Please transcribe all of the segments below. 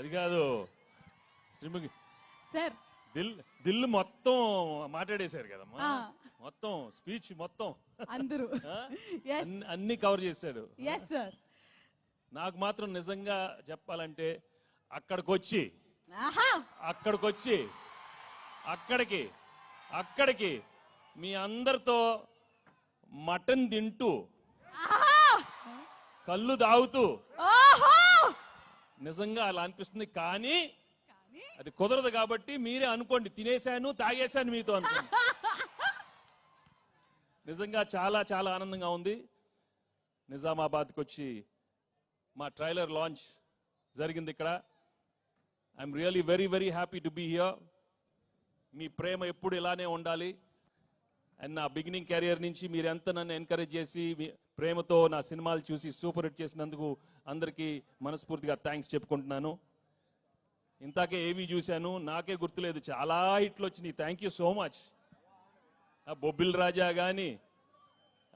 అది కాదు శ్రీముఖి సార్ దిల్ మొత్తం మాట్లాడేశారు కదమ్మా, మొత్తం స్పీచ్ మొత్తం అందరూ అన్ని కవర్ చేశాడు. Yes sir. నాకు మాత్రం నిజంగా చెప్పాలంటే అక్కడికి అక్కడికి మీ అందరితో మటన్ తింటూ కళ్ళు తాగుతూ నిజంగా అలా అనిపిస్తుంది. కానీ అది కుదరదు కాబట్టి మీరే అనుకోండి, తినేశాను తాగేశాను మీతో అనుకోండి. నిజంగా చాలా చాలా ఆనందంగా ఉంది. నిజామాబాద్కి వచ్చి మా ట్రైలర్ లాంచ్ జరిగింది ఇక్కడ. I'm really very very happy to be here. మీ ప్రేమ ఎప్పుడు ఇలానే ఉండాలి. అండ్ నా బిగినింగ్ కెరియర్ నుంచి మీరు ఎంత నన్ను ఎంకరేజ్ చేసి మీ ప్రేమతో నా సినిమాలు చూసి సూపర్ హిట్ చేసినందుకు అందరికీ మనస్ఫూర్తిగా థ్యాంక్స్ చెప్పుకుంటున్నాను. ఇంతాకే ఏవి చూశాను, నాకే గుర్తులేదు, చాలా హిట్లు వచ్చినాయి. Thank you so much. ఆ బొబ్బిల్ రాజా కానీ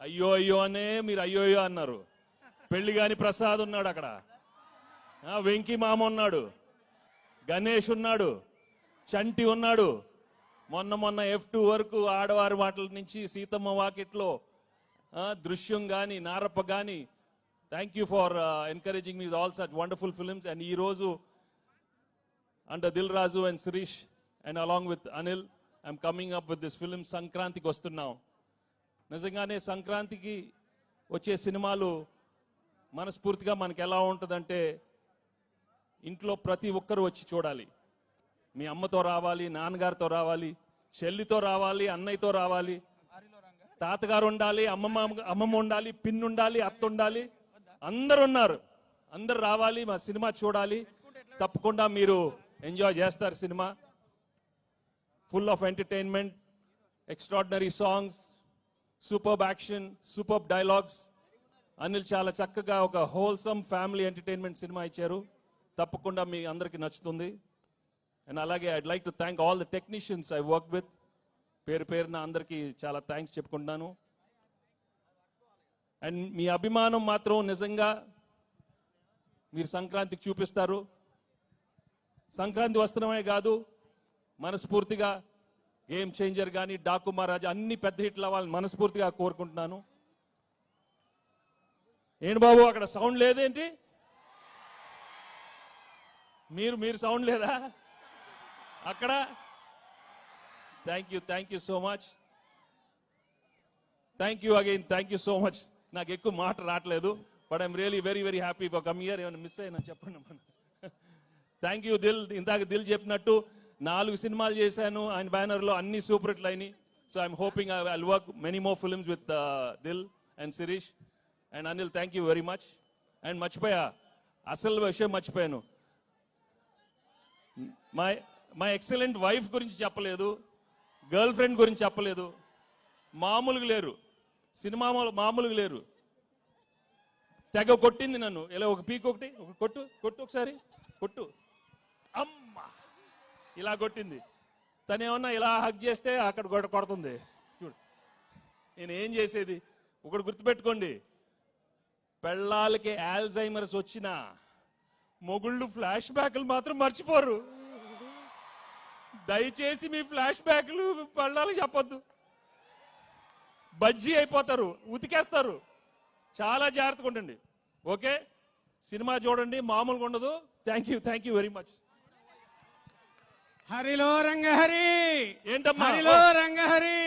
అయ్యో అయ్యో అనే మీరు అయ్యో అయ్యో అన్నారు. పెళ్లి కాని ప్రసాద్ ఉన్నాడు అక్కడ, వెంకీ మామ ఉన్నాడు, గణేష్ ఉన్నాడు, చంటి ఉన్నాడు. మొన్న F2 వరకు ఆడవారి మాటల నుంచి సీతమ్మ వాకిట్లో దృశ్యం కానీ నారప్ప కానీ. Thank you for encouraging me all such wonderful films. And ఈరోజు under Dil Razu and Sirish and along with Anil, I'm coming up with this film సంక్రాంతికి వస్తున్నాం. నిజంగానే సంక్రాంతికి వచ్చే సినిమాలు మనస్ఫూర్తిగా మనకి ఎలా ఉంటుందంటే ఇంట్లో ప్రతి ఒక్కరు వచ్చి చూడాలి. మీ అమ్మతో రావాలి, నాన్నగారితో రావాలి, చెల్లితో రావాలి, అన్నయ్యతో రావాలి, తాతగారు ఉండాలి, అమ్మమ్మ ఉండాలి, పిన్ ఉండాలి, అత్త ఉండాలి, అందరు ఉన్నారు. అందరు రావాలి, మా సినిమా చూడాలి. తప్పకుండా మీరు ఎంజాయ్ చేస్తారు. Cinema full of entertainment, extraordinary songs, superb action, superb dialogues. Anil చాలా చక్కగా ఒక హోల్సమ్ ఫ్యామిలీ ఎంటర్టైన్మెంట్ సినిమా ఇచ్చారు. తప్పకుండా మీ అందరికీ నచ్చుతుంది. అండ్ అలాగే I'd like to thank all the technicians I work with. పేరు పేరున అందరికీ చాలా థ్యాంక్స్ చెప్పుకుంటున్నాను. అండ్ మీ అభిమానం మాత్రం నిజంగా మీరు సంక్రాంతికి చూపిస్తారు. సంక్రాంతి వస్త్రమే కాదు, మనస్ఫూర్తిగా గేమ్ చేంజర్ కానీ, డాకు మహారాజా అన్ని పెద్ద హిట్లు అవ్వాలని మనస్ఫూర్తిగా కోరుకుంటున్నాను. ఏంటి బాబు అక్కడ సౌండ్ లేదేంటి? మీరు సౌండ్ లేదా అక్కడ? Thank you so much. Thank you again, thank you so much. నాకు ఎక్కువ మాట రావట్లేదు, but I'm really very very happy for come here. ఏమైనా మిస్ అయినా చెప్పండి. Thank you Dil. ఇందాక దిల్ చెప్పినట్టు 4 సినిమాలు చేశాను ఆయన బ్యానర్లో, అన్ని సూపర్ హిట్లు అయినాయి. So I'm hoping I will work many more films with Dil and Shirish and Anil. Thank you very much. And మర్చిపోయా, అసలు విషయం మర్చిపోయాను. మై ఎక్సలెంట్ వైఫ్ గురించి చెప్పలేదు, గర్ల్ ఫ్రెండ్ గురించి చెప్పలేదు. మామూలుగా లేరు, సినిమా మామూలుగా లేరు. తెగ కొట్టింది నన్ను. ఇలా ఒక పీక్ ఒకటి, ఒక కొట్టు ఒకసారి కొట్టు, అమ్మ ఇలా కొట్టింది. తను ఏమన్నా ఇలా హక్ చేస్తే అక్కడ కొడుతుంది. చూడు నేను ఏం చేసేది. ఒకటి గుర్తుపెట్టుకోండి, పెళ్ళాలకి ఆల్జైమర్స్ వచ్చిన మొగుళ్ళు ఫ్లాష్ బ్యాక్లు మాత్రం మర్చిపోరు. దయచేసి మీ ఫ్లాష్ బ్యాక్లు పెళ్ళాలకు చెప్పొద్దు, బజ్జీ అయిపోతారు, ఉతికేస్తారు. చాలా జాగ్రత్తగా ఉండండి. ఓకే, సినిమా చూడండి, మామూలుగా ఉండదు. Thank you very much. హరిలో రంగహరి, ఏంటమ్మా హరిలో రంగహరి.